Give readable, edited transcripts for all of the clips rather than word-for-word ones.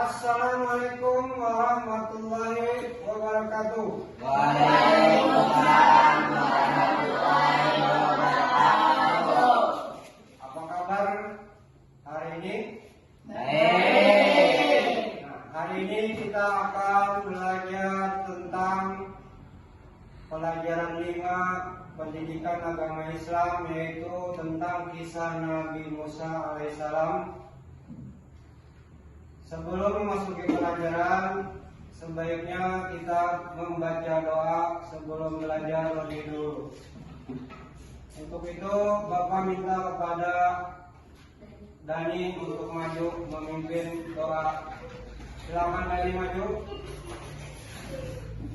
Assalamualaikum warahmatullahi wabarakatuh. Waalaikumsalam warahmatullahi wabarakatuh. Apa kabar hari ini? Baik. Nah, hari ini kita akan belajar tentang pelajaran 5 pendidikan agama Islam, yaitu tentang kisah Nabi Musa alaihissalam. Sebelum memasuki pelajaran, sebaiknya kita membaca doa sebelum belajar lebih dulu. Untuk itu, Bapak minta kepada Dani untuk maju memimpin doa. Silakan Dani maju.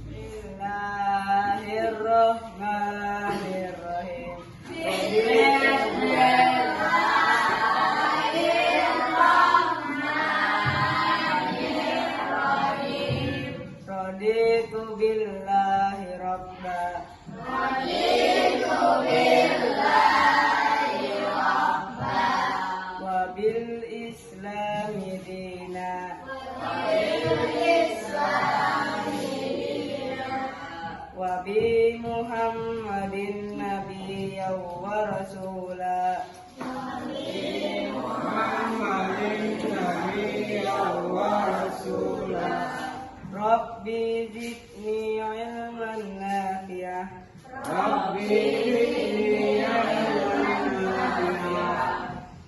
Bismillahirrahmanirrahim. Raditu billahi rabba. Wa bil islami dina. Wa bi Muhammadin nabiyya wa rasula. Rabbi zidni ilman nafi'ah.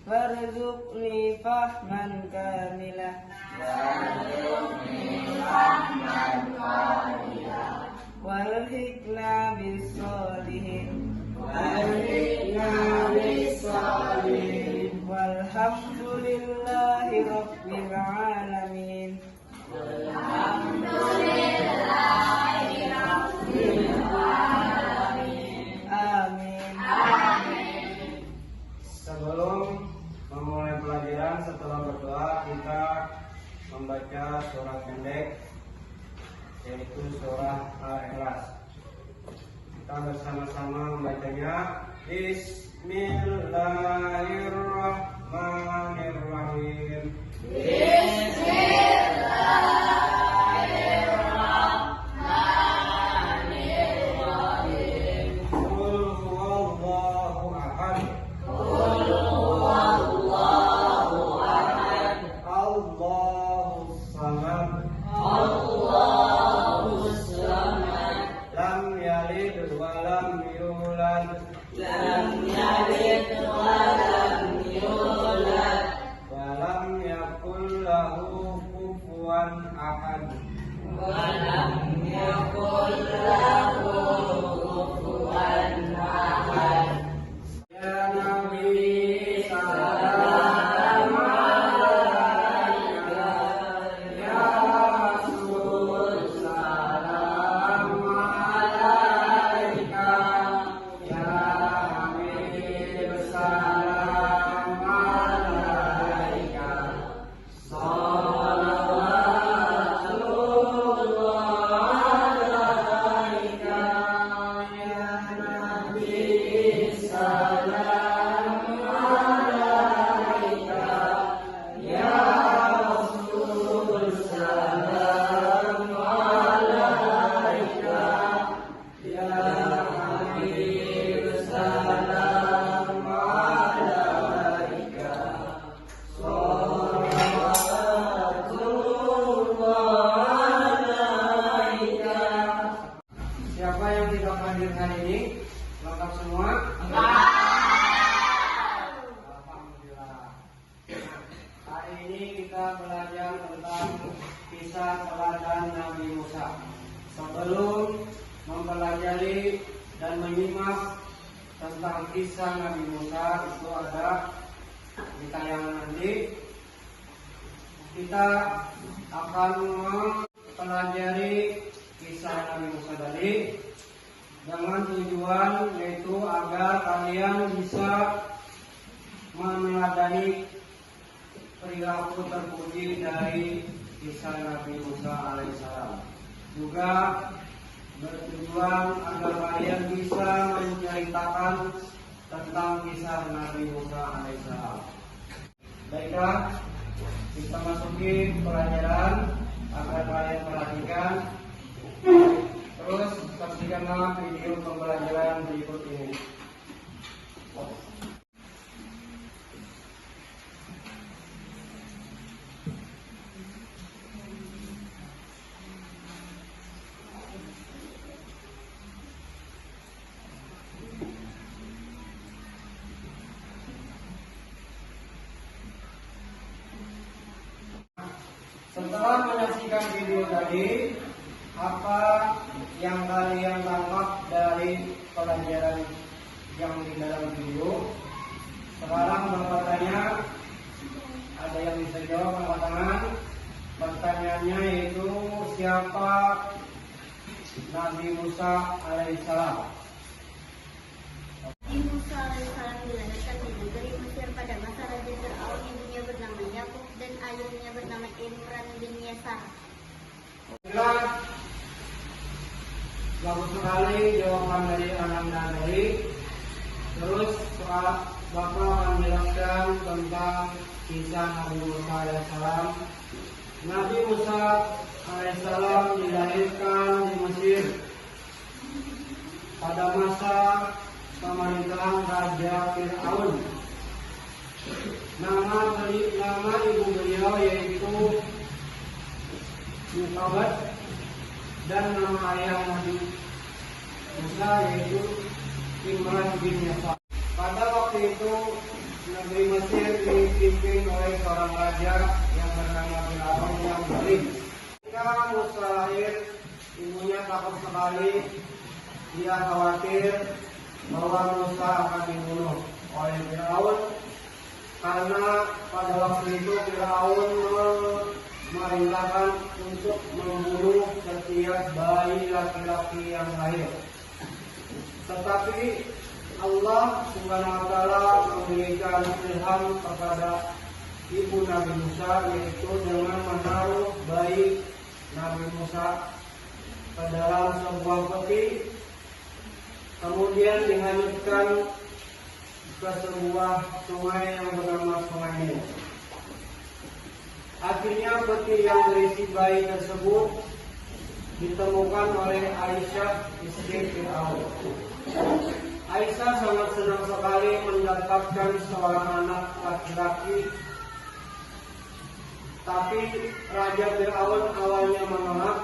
Warzuqni fahman kamilah. Walhiqna bis-sholihin. Walhamdulillahi rabbil alamin. Amin. Sebelum memulai pelajaran, setelah berdoa kita membaca surah pendek, yaitu surah Al-Ikhlas. Kita bersama-sama membacanya. Bismillahirrahmanirrahim. Qul huwallahu ahad. Allahus samad. Lam yalid wa lam yulad. Wa lam yakul lahu kufuwan ahad. Ya Nabi salam alaika, ya Rasul salam alaika, ya Habib salam alaika. Siapa yang tidak hadir hari ini? Lengkap semua? Alhamdulillah. Hari ini kita belajar tentang kisah teladan Nabi Musa. Sebelum mempelajari dan menyimak tentang kisah Nabi Musa, itu ada di tayangan nanti. Kita akan mempelajari kisah Nabi Musa tadi dengan tujuan yaitu agar kalian bisa meneladani perilaku terpuji dari kisah Nabi Musa alaihissalam. Juga bertujuan agar kalian bisa menceritakan tentang kisah Nabi Musa alaihissalam. Baiklah, Kita masuki pelajaran agar kalian perhatikan. Terus saksikanlah video pembelajaran berikut ini. Setelah menyaksikan video tadi, apa yang kalian tangkap dari pelajaran yang di dalam video? Sekarang Bapak tanya, ada yang bisa jawab angkat tangan. Pertanyaannya yaitu, siapa Nabi Musa alaihissalam? Nabi Musa alaihissalam dilahirkan di negeri Mesir pada masa Raja Fir'aun, ibunya bernama Yakub dan ayahnya bernama Imran bin Yasar. Baiklah, bagus sekali jawaban dari anak Nabi. Terus Bapak akan menjelaskan tentang kisah Nabi Musa alaihissalam. Nabi Musa alaihissalam dilahirkan di Mesir pada masa pemerintahan Raja Fir'aun. Nama ibu beliau yaitu Yukabat, dan nama ayah Nabi Musa yaitu Imran bin Yasar. Pada waktu itu negeri Mesir dipimpin oleh seorang raja yang bernama Fir'aun yang zalim. Ketika Musa lahir, ibunya takut sekali. Dia khawatir bahwa Musa akan dibunuh oleh Fir'aun, karena pada waktu itu Fir'aun memerintahkan untuk membunuh setiap bayi laki-laki yang lahir. Tetapi Allah Subhanahu wa Ta'ala memberikan ilham kepada ibu Nabi Musa, yaitu dengan menaruh bayi Nabi Musa ke dalam sebuah peti, kemudian dihanyutkan ke sebuah sungai yang bernama Sungai Nil. Akhirnya peti yang berisi bayi tersebut ditemukan oleh Aisyah, istri Fir'aun. Aisyah sangat senang sekali mendapatkan seorang anak laki-laki. Tapi Raja Fir'aun awalnya menolak.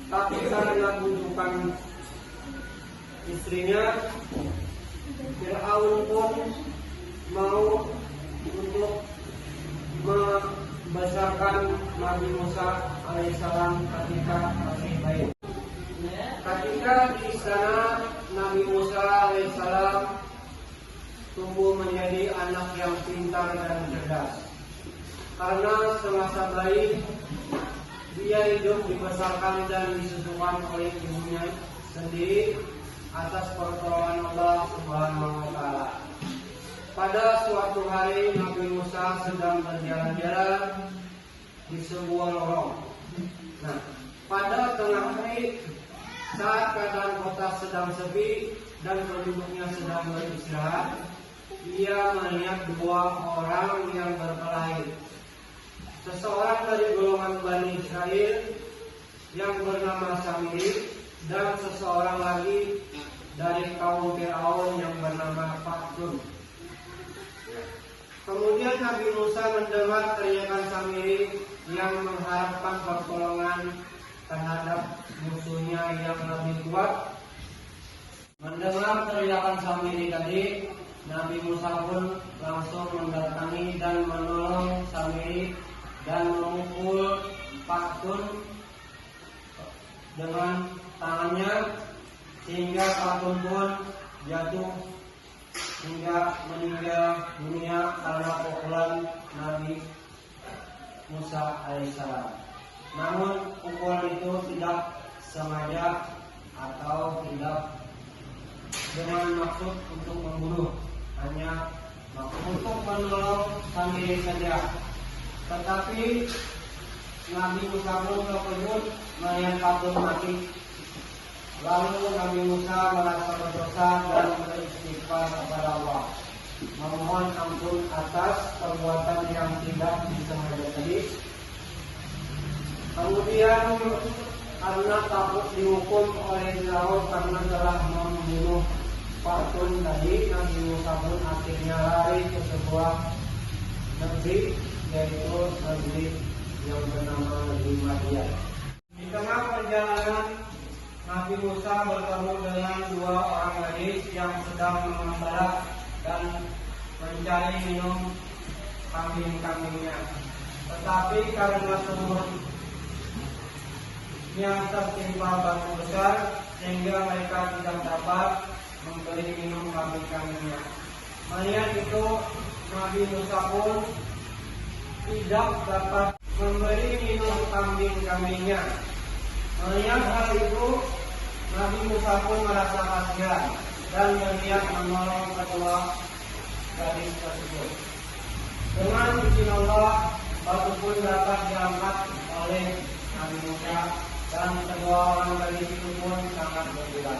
Tapi karena bujukan istrinya, Fir'aun pun mau untuk membesarkan Nabi Musa alaihissalam ketika masih bayi. Ketika di sana Nabi Musa alaihissalam tumbuh menjadi anak yang pintar dan cerdas. Karena semasa bayi dia hidup dibesarkan dan disusukan oleh ibunya sendiri atas pertolongan Allah Subhanahu wa Ta'ala. Pada suatu hari Nabi Musa sedang berjalan-jalan di sebuah lorong. Nah, pada tengah hari saat keadaan kota sedang sepi dan penduduknya sedang beristirahat, ia melihat dua orang yang berkelahi. Seseorang dari golongan Bani Israel yang bernama Samiri, dan seseorang lagi dari kaum Fir'aun yang bernama Faktun. Kemudian Nabi Musa mendengar teriakan Samiri yang mengharapkan pertolongan terhadap musuhnya yang lebih kuat. Mendengar teriakan Samiri tadi, Nabi Musa pun langsung mendatangi dan menolong Samiri dan memukul Faktun dengan tangannya, sehingga Faktun pun jatuh hingga meninggal dunia karena pukulan Nabi Musa alaihissalam. Namun pukulan itu tidak sengaja atau tidak dengan maksud untuk membunuh, hanya untuk menolong Samiri saja. Tetapi Nabi Musa pun terkejut melihat Faktun mati. Lalu Nabi Musa merasa berdosa dan beristighfar kepada Allah. memohon ampun atas perbuatan yang tidak disengaja tadi. Kemudian karena takut dihukum oleh Firaun karena telah membunuh Fir'aun tadi, Nabi Musa pun akhirnya lari ke sebuah negeri, yaitu negeri yang bernama Negeri Madian. Di tengah perjalanan Nabi Musa bertemu dengan dua orang gadis yang sedang mengembala dan mencari minum kambing-kambingnya. Tetapi karena sumurnya tertimpa batu besar sehingga mereka tidak dapat memberi minum kambing-kambingnya. Melihat itu, Nabi Musa pun tidak dapat memberi minum kambing-kambingnya. Melihat hal itu, Nabi Musa pun merasa kasihan dan berniat menolong kedua gadis tersebut. Dengan izin Allah, batu pun dapat diangkat oleh Nabi Musa dan kedua orang gadis itu pun sangat gembira.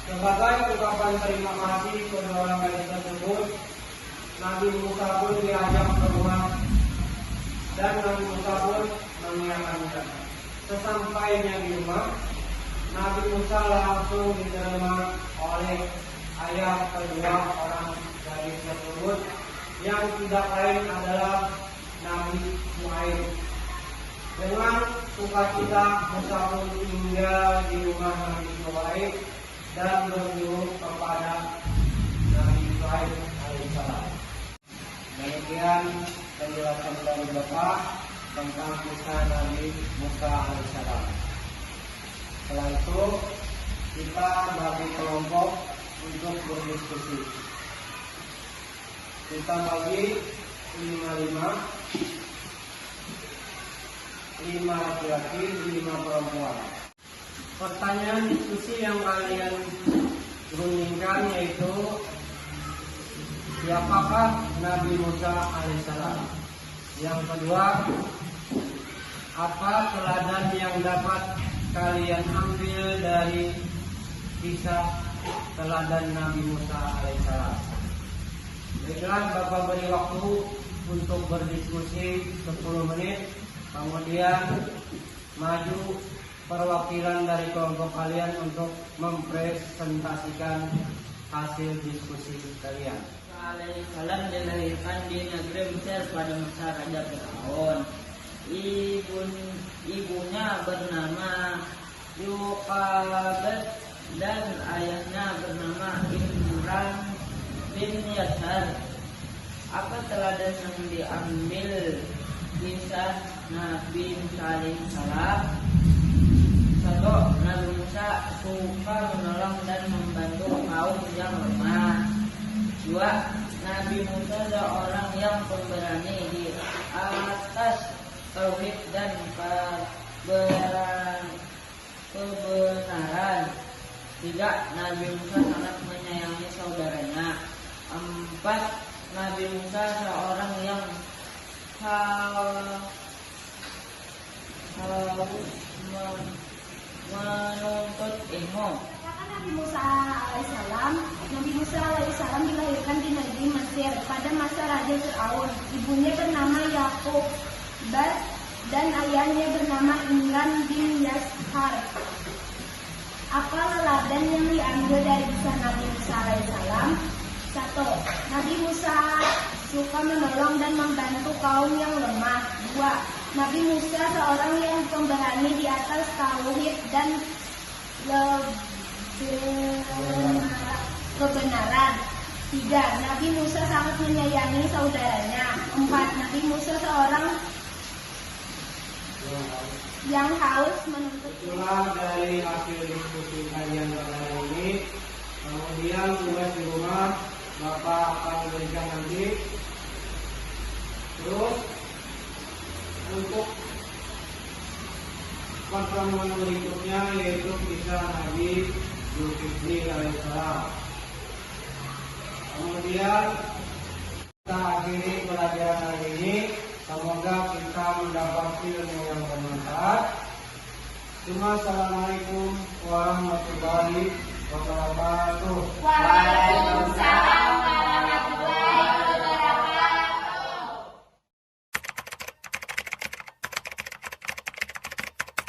Sebagai ungkapan terima kasih kedua orang gadis tersebut, Nabi Musa pun diajak ke rumah dan Nabi Musa pun mengiyakannya. Sesampainya di rumah, Nabi Musa langsung diterima oleh ayah kedua orang gadis tersebut yang tidak lain adalah Nabi Shu'aib. Dengan sukacita Musa pun tinggal di rumah Nabi Shu'aib dan berjuru kepada Nabi Shu'aib alaihissalam. Demikian penjelasan dari Bapak tentang kisah Nabi Musa alaihissalam. Setelah itu kita bagi kelompok untuk berdiskusi. Kita bagi 5 laki-laki, 5 perempuan. Pertanyaan diskusi yang kalian rundingkan yaitu siapakah Nabi Musa alaihissalam? Yang kedua, apa teladan yang dapat kalian ambil dari kisah teladan Nabi Musa alaihissalam? Baiklah, Bapak beri waktu untuk berdiskusi 10 menit. Kemudian maju perwakilan dari kelompok kalian untuk mempresentasikan hasil diskusi kalian. Alaihissalam dilahirkan di negeri Mesir pada masa Raja Fir'aun. Ibunya bernama Yukabed dan ayahnya bernama Imran bin Yasar. Apa teladan yang diambil kisah Nabi Musa alaihissalam? 1. Nabi Musa suka menolong dan membantu kaum yang lemah. 2. Nabi Musa seorang yang pemberani di atas tauhid dan kebenaran. 3. Nabi Musa sangat menyayangi saudaranya. 4. Nabi Musa seorang yang menuntut ilmu. Nabi Musa alaihissalam dilahirkan di negeri Mesir pada masa Raja Fir'aun. Ibunya bernama Yakub dan ayahnya bernama Imran bin Yashar. Apa teladan yang diambil dari kisah Nabi Musa alaihissalam? 1. Nabi Musa suka menolong dan membantu kaum yang lemah. 2. Nabi Musa seorang yang pemberani di atas tauhid dan kebenaran. 3. Nabi Musa sangat menyayangi saudaranya. 4. Nabi Musa seorang yang haus menuntut ilmu. Itulah dari hasil diskusi kalian pada hari ini. Kemudian tugas di rumah Bapak akan berikan nanti. Terus untuk pertemuan berikutnya yaitu kisah Nabi Zulkifli alaihissalam. Kemudian kita akhiri pelajaran hari ini. Semoga kita mendapat ilmu yang bermanfaat. Assalamualaikum warahmatullahi wabarakatuh. Waalaikumsalam.